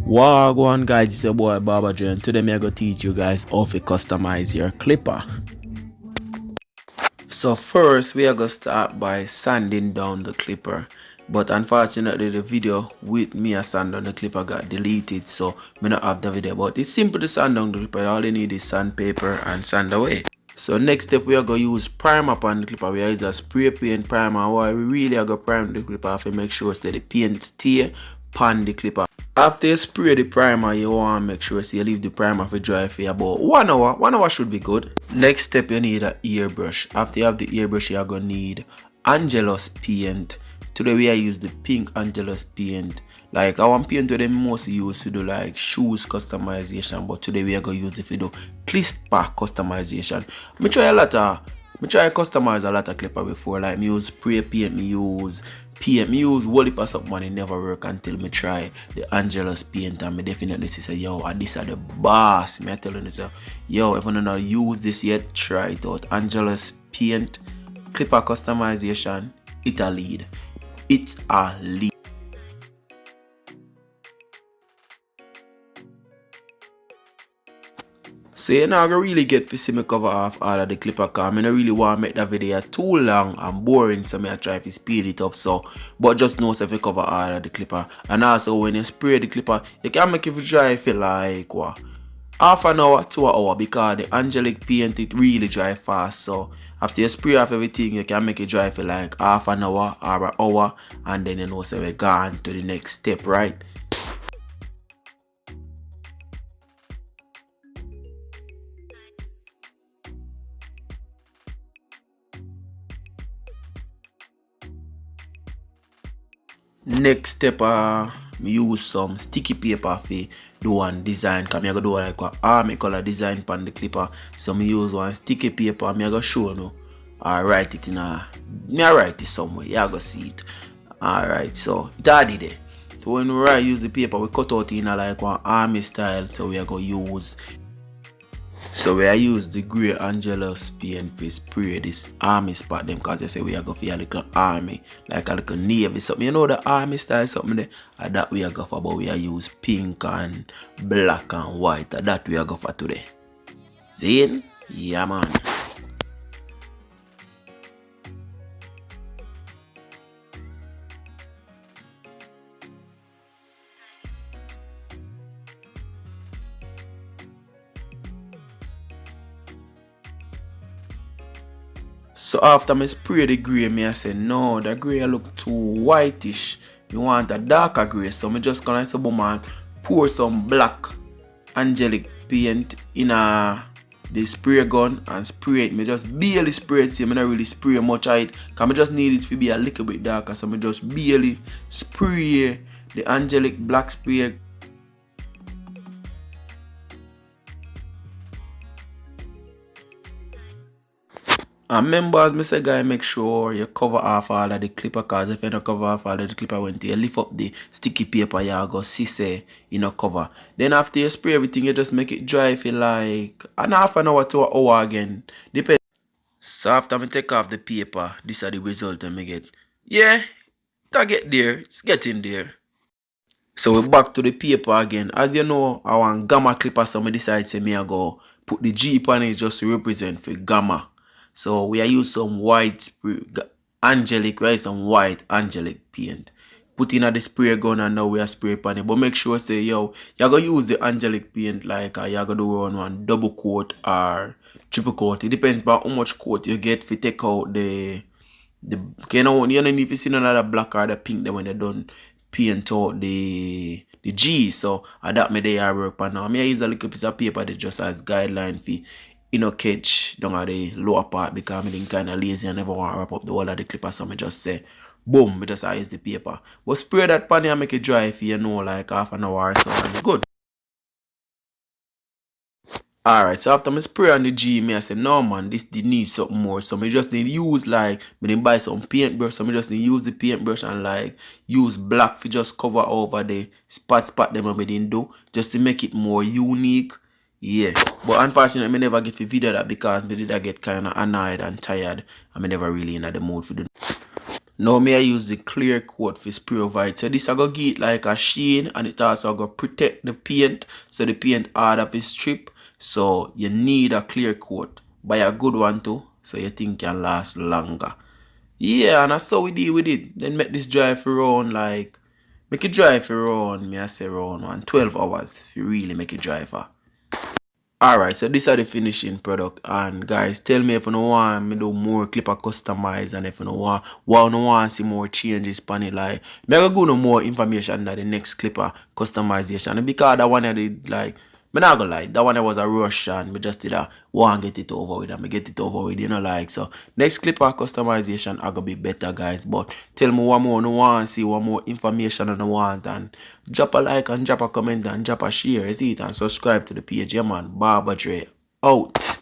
Wagwan guys, it's your boy Barber, and today I'm gonna teach you guys how to customize your clipper. So first we are gonna start by sanding down the clipper, but unfortunately the video with me a sand on the clipper got deleted, so me not have the video. But it's simple to sand down the clipper. All you need is sandpaper and sand away. So next step we are gonna use primer upon the clipper. We are use a spray paint primer. Why we really are gonna prime the clipper to make sure that the paint stay upon the clipper. After you spray the primer, you want to make sure you leave the primer for dry for about 1 hour. 1 hour should be good. Next step, you need an airbrush. After you have the airbrush, you are going to need Angelus paint. Today we are use the pink Angelus paint. Like our paint they mostly use to do like shoes customization, but today we are going to use it to do clipper customization. Me try customize a lot of clipper before, like me use spray paint, me use whole heap of something and it never work until me try the Angelus paint, and me definitely say yo, and this are the boss. Me I tell you say yo, if you don't use this yet, try it out. Angelus paint clipper customization, it's a lead. It's a lead. So you're not gonna really get to see me cover off all of the clipper, cause I don't really want to make that video too long and boring, so I try to speed it up. So but just know if you cover all of the clipper. And also when you spray the clipper, you can make it dry for like what, half an hour to an hour, because the angelic paint it really dry fast. So after you spray off everything, you can make it dry for like half an hour or an hour, and then you know so we're gone to the next step, right? Next step, me use some sticky paper for do one design. Cause me I go do like a army color design pan the clipper. So me use one sticky paper. Me I go show you. I write it in a. Me I write it somewhere. You go see it. Alright, so it already there. So when we use the paper, we cut out in a like one army style. So we are gonna use. So we are use the grey Angelus paint to spray this army spot them, cause they say we are going for a little army, like a little navy something. You know the army style something there, and that we are going for, but we are use pink and black and white, and that we are going for today. Zane? Yeah man. So after me spray the grey, me I say no, the grey look too whitish. You want a darker grey, so me just gonna say boom and pour some black angelic paint in the spray gun and spray it. Me just barely spray it, see me not really spray much of it, cause me just need it to be a little bit darker. So me just barely spray the angelic black spray. And remember, as I say, guys, make sure you cover off all of the clipper, cause if you don't cover off all of the clipper, when you lift up the sticky paper, you go see say you know cover. Then after you spray everything, you just make it dry for like an half an hour to an hour again. Depends. So after I take off the paper, this are the result I get. Yeah, it get there. It's getting there. So we're back to the paper again. As you know, I want gamma clipper, so I decide to me I go put the G on it just to represent for gamma. So we are use some white spray, angelic, right? Some white angelic paint. Put in at the spray gun and now we are spray pan it. But make sure say yo, you're gonna use the angelic paint like you're gonna do one double coat or triple coat. It depends about how much coat you get if you take out the you know you don't need to see another black or the pink then when they done paint out the G. So that me they are work on now. I mean I use a little piece of paper that just as guideline for catch down at the lower part, because I'm kind of lazy and never want to wrap up the whole of the clipper, so I just say boom, I just use the paper. But spray that pan and make it dry if you know like half an hour or so and good. Alright, so after I spray on the G, I say no man, this did need something more. So I just need use like, I didn't buy some paintbrush, so I just need use the paintbrush and like use black to just cover over the spot them I didn't do, just to make it more unique. Yeah, but unfortunately, I never get to video that because I did get kind of annoyed and tired. I never really in the mood for doing. Now me I use the clear coat for spray over it. So this I go give it like a sheen, and it also go protect the paint so the paint hard of it strip. So you need a clear coat. Buy a good one too so your thing can last longer. Yeah, and that's how we deal with it. Then make this dry for around like make it dry for around me I say around 12 hours if you really make it dry for. Alright, so these are the finishing product, and guys, tell me if you don't want me do more clipper customize, and if you don't want to see more changes pan it. Like me I go no more information that the next clipper customization, and because that one I did like me not gonna lie, that one I was a rush and me just did a want get it over with and me get it over with, you know, like. So next clipper customization I gonna be better, guys. But tell me what more you want to see, what more information you want, and drop a like and drop a comment and drop a share, you see it, and subscribe to the page. Yeah man, Barber out.